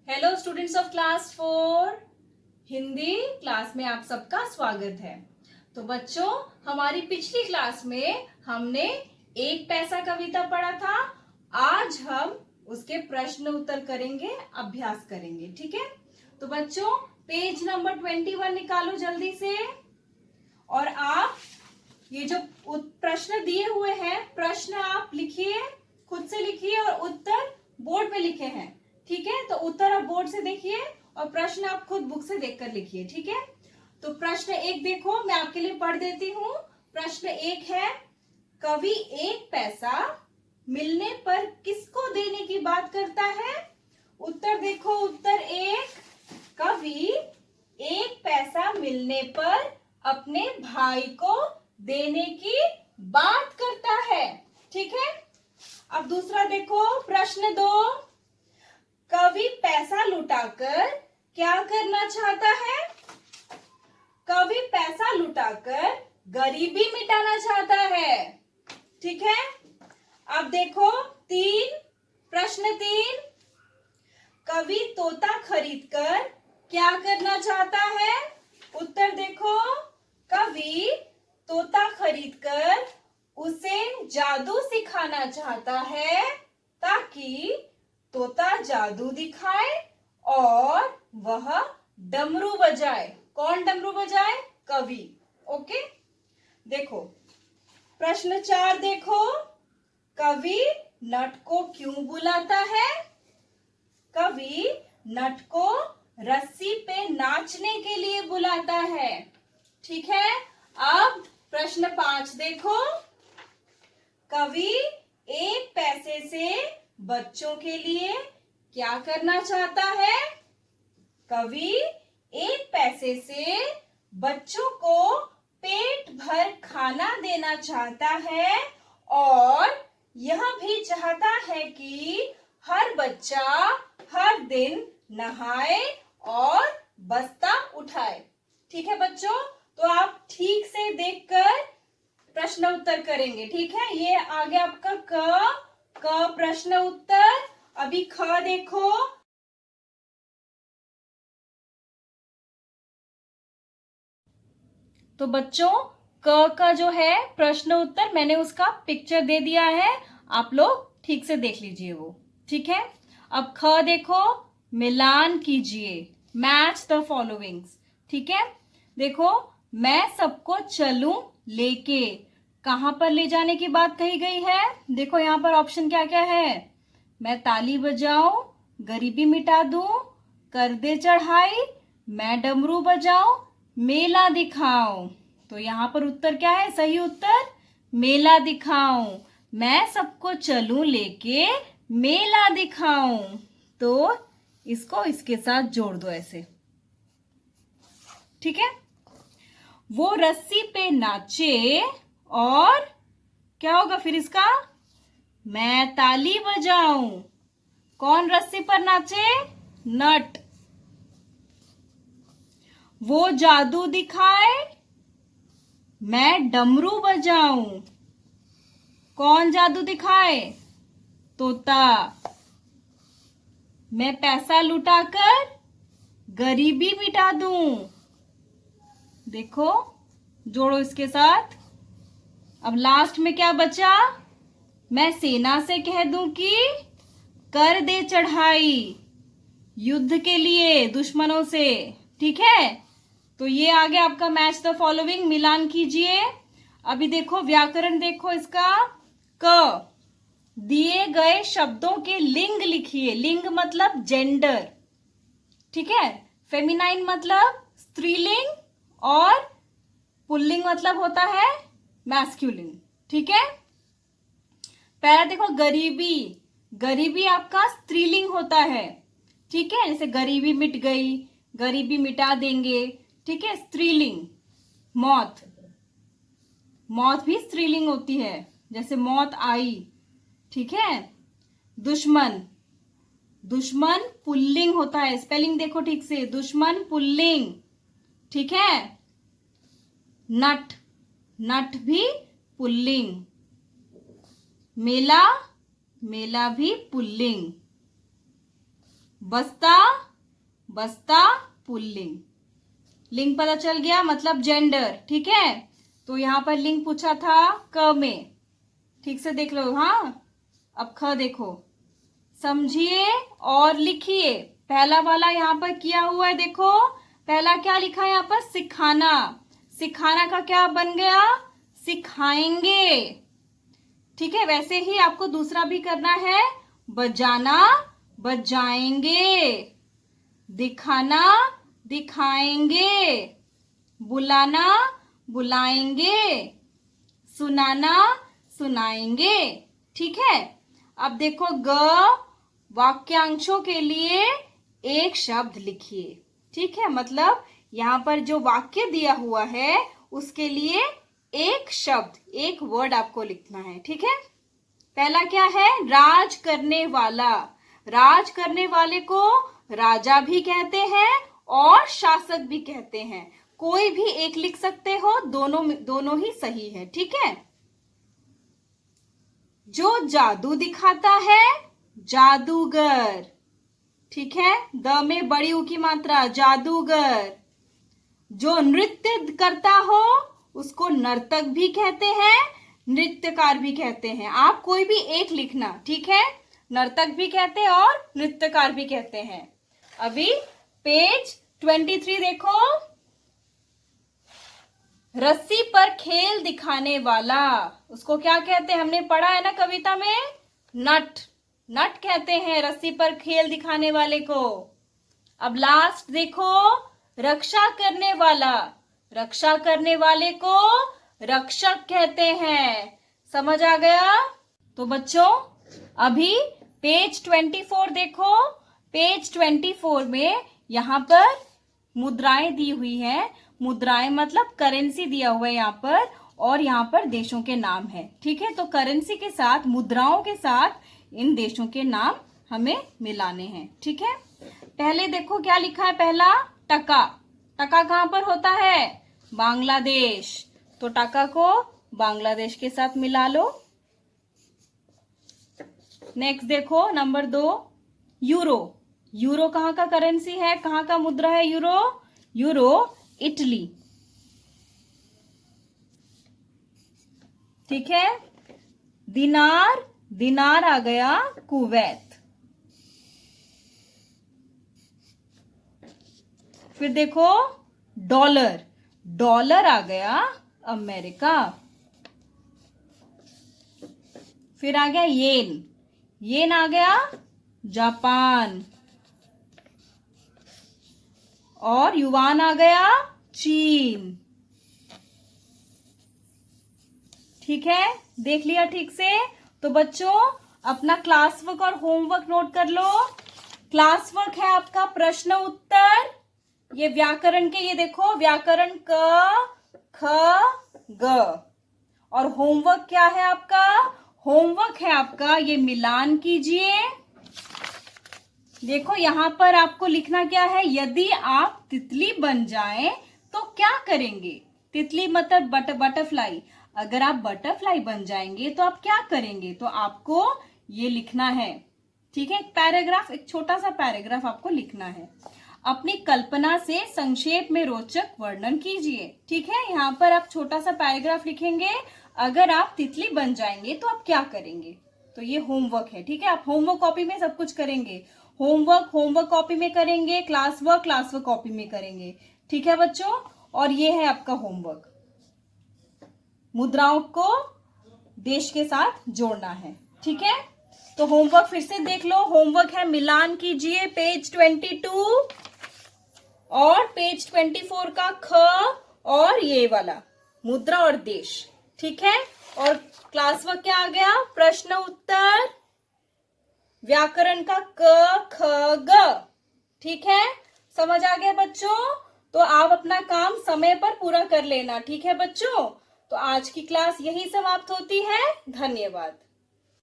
Hello students of class 4 Hindi class में आप सबका स्वागत है। तो बच्चों, हमारी पिछली क्लास में हमने एक पैसा कविता पढ़ा था। आज हम उसके प्रश्न उत्तर करेंगे, अभ्यास करेंगे। ठीक है, तो बच्चों पेज नंबर 21 निकालो जल्दी से। और आप ये जो प्रश्न दिए हुए हैं, प्रश्न आप लिखिए, खुद से लिखिए और उत्तर बोर्ड पे लिखे हैं। ठीक है, तो उत्तर आप बोर्ड से देखिए और प्रश्न आप खुद बुक से देखकर लिखिए। ठीक है, तो प्रश्न एक देखो, मैं आपके लिए पढ़ देती हूँ। प्रश्न एक है, कवि एक पैसा मिलने पर किसको देने की बात करता है? उत्तर देखो, उत्तर एक, कवि एक पैसा मिलने पर अपने भाई को देने की बात करता है। ठीक है, अब दूसरा देखो, प्रश्न दो, कवि पैसा लुटाकर क्या करना चाहता है? कवि पैसा लुटाकर गरीबी मिटाना चाहता है। ठीक है, अब देखो प्रश्न तीन, कवि तोता खरीदकर क्या करना चाहता है? उत्तर देखो, कवि तोता खरीदकर उसे जादू सिखाना चाहता है ताकि तोता जादू दिखाए और वह डमरू बजाए। कौन डमरू बजाए? कवि। ओके, देखो प्रश्न 4 देखो, कवि नट को क्यों बुलाता है? कवि नट को रस्सी पे नाचने के लिए बुलाता है। ठीक है, अब प्रश्न 5 देखो, कवि एक पैसे से बच्चों के लिए क्या करना चाहता है? कवि एक पैसे से बच्चों को पेट भर खाना देना चाहता है और यह भी चाहता है कि हर बच्चा हर दिन नहाए और बस्ता उठाए। ठीक है बच्चों, तो आप ठीक से देखकर प्रश्न उत्तर करेंगे। ठीक है, ये आगे आपका क प्रश्न उत्तर। अभी ख देखो, तो बच्चों क का जो है प्रश्न उत्तर मैंने उसका पिक्चर दे दिया है, आप लोग ठीक से देख लीजिए वो। ठीक है, अब ख देखो, मिलान कीजिए, मैच द फॉलोइंग्स। ठीक है, देखो, मैं सबको चलूं लेके, कहां पर ले जाने की बात कही गई है? देखो यहाँ पर ऑप्शन क्या क्या है, मैं ताली बजाऊं, गरीबी मिटा दूं, कर दे चढ़ाई, मैं डमरू बजाऊं, मेला दिखाऊं। तो यहाँ पर उत्तर क्या है? सही उत्तर मेला दिखाऊं, मैं सबको चलूं लेके मेला दिखाऊं। तो इसको इसके साथ जोड़ दो ऐसे। ठीक है, वो रस्सी पे नाचे और क्या होगा फिर इसका? मैं ताली बजाऊं। कौन रस्सी पर नाचे? नट। वो जादू दिखाए, मैं डमरू बजाऊं। कौन जादू दिखाए? तोता। मैं पैसा लुटाकर गरीबी मिटा दूं। देखो, जोड़ो इसके साथ। अब लास्ट में क्या बचा? मैं सेना से कह दूं कि कर दे चढ़ाई, युद्ध के लिए दुश्मनों से। ठीक है, तो ये आ गया आपका मैच द फॉलोइंग, मिलान कीजिए। अभी देखो व्याकरण, देखो इसका क, दिए गए शब्दों के लिंग लिखिए। लिंग मतलब जेंडर। ठीक है, फेमिनाइन मतलब स्त्रीलिंग और पुल्लिंग मतलब होता है मैस्कुलिन। ठीक है, पहला देखो गरीबी, गरीबी आपका स्त्रीलिंग होता है। ठीक है, जैसे गरीबी मिट गई, गरीबी मिटा देंगे। ठीक है, स्त्रीलिंग। मौत, मौत भी स्त्रीलिंग होती है, जैसे मौत आई। ठीक है, दुश्मन, दुश्मन पुल्लिंग होता है, स्पेलिंग देखो ठीक से, दुश्मन पुल्लिंग। ठीक है, नट, नट भी पुल्लिंग। मेला, मेला भी पुल्लिंग। बस्ता, बस्ता पुल्लिंग। लिंग पता चल गया, मतलब जेंडर। ठीक है, तो यहां पर लिंग पूछा था क में, ठीक से देख लो। हाँ, अब ख देखो, समझिए और लिखिए। पहला वाला यहाँ पर किया हुआ है, देखो पहला क्या लिखा है यहाँ पर, सिखाना। सिखाना का क्या बन गया, सिखाएंगे। ठीक है, वैसे ही आपको दूसरा भी करना है, बजाना, बजाएंगे। दिखाना, दिखाएंगे। बुलाना, बुलाएंगे। सुनाना, सुनाएंगे। ठीक है, अब देखो ग वाक्यांशों के लिए एक शब्द लिखिए। ठीक है, मतलब यहाँ पर जो वाक्य दिया हुआ है उसके लिए एक शब्द, एक वर्ड आपको लिखना है। ठीक है, पहला क्या है, राज करने वाला। राज करने वाले को राजा भी कहते हैं और शासक भी कहते हैं। कोई भी एक लिख सकते हो, दोनों ही सही है। ठीक है, जो जादू दिखाता है, जादूगर। ठीक है, द में बड़ी ऊ की मात्रा, जादूगर। जो नृत्य करता हो उसको नर्तक भी कहते हैं, नृत्यकार भी कहते हैं। आप कोई भी एक लिखना। ठीक है, नर्तक भी कहते हैं और नृत्यकार भी कहते हैं। अभी पेज 23 देखो, रस्सी पर खेल दिखाने वाला, उसको क्या कहते हैं, हमने पढ़ा है ना कविता में, नट। नट कहते हैं रस्सी पर खेल दिखाने वाले को। अब लास्ट देखो, रक्षा करने वाला। रक्षा करने वाले को रक्षक कहते हैं। समझ आ गया? तो बच्चों अभी पेज 24 देखो। पेज 24 में यहाँ पर मुद्राएं दी हुई हैं। मुद्राएं मतलब करेंसी दिया हुआ है यहाँ पर, और यहाँ पर देशों के नाम है। ठीक है, तो करेंसी के साथ, मुद्राओं के साथ इन देशों के नाम हमें मिलाने हैं। ठीक है, पहले देखो क्या लिखा है, पहला टका। टका कहाँ पर होता है, बांग्लादेश। तो टका को बांग्लादेश के साथ मिला लो। नेक्स्ट देखो नंबर 2, यूरो। यूरो कहाँ का करेंसी है, कहाँ का मुद्रा है यूरो? Euro Italy. ठीक है, दिनार, दिनार आ गया कुवैत। फिर देखो डॉलर, डॉलर आ गया अमेरिका। फिर आ गया येन, येन आ गया जापान। और युवान आ गया चीन। ठीक है, देख लिया ठीक से? तो बच्चों अपना क्लास वर्क और होमवर्क नोट कर लो। क्लास वर्क है आपका प्रश्न उत्तर, ये व्याकरण के, ये देखो व्याकरण क ख ग। और होमवर्क क्या है आपका? होमवर्क है आपका ये मिलान कीजिए। देखो यहां पर आपको लिखना क्या है, यदि आप तितली बन जाएं तो क्या करेंगे? तितली मतलब बटरफ्लाई। अगर आप बटरफ्लाई बन जाएंगे तो आप क्या करेंगे? तो आपको ये लिखना है। ठीक है, एक पैराग्राफ, एक छोटा सा पैराग्राफ आपको लिखना है। अपनी कल्पना से संक्षेप में रोचक वर्णन कीजिए। ठीक है, यहाँ पर आप छोटा सा पैराग्राफ लिखेंगे, अगर आप तितली बन जाएंगे तो आप क्या करेंगे। तो ये होमवर्क है। ठीक है, आप होमवर्क कॉपी में सब कुछ करेंगे। होमवर्क होमवर्क कॉपी में करेंगे, क्लास वर्क कॉपी में करेंगे। ठीक है बच्चों, और ये है आपका होमवर्क। मुद्राओं को देश के साथ जोड़ना है। ठीक है, तो होमवर्क फिर से देख लो। होमवर्क है मिलान कीजिए पेज 22 और पेज 24 का ख और ये वाला मुद्रा और देश। ठीक है, और क्लास वर्क क्या आ गया, प्रश्न उत्तर, व्याकरण का क ख ग। ठीक है, समझ आ गया बच्चों? तो आप अपना काम समय पर पूरा कर लेना। ठीक है बच्चों, तो आज की क्लास यही समाप्त होती है। धन्यवाद।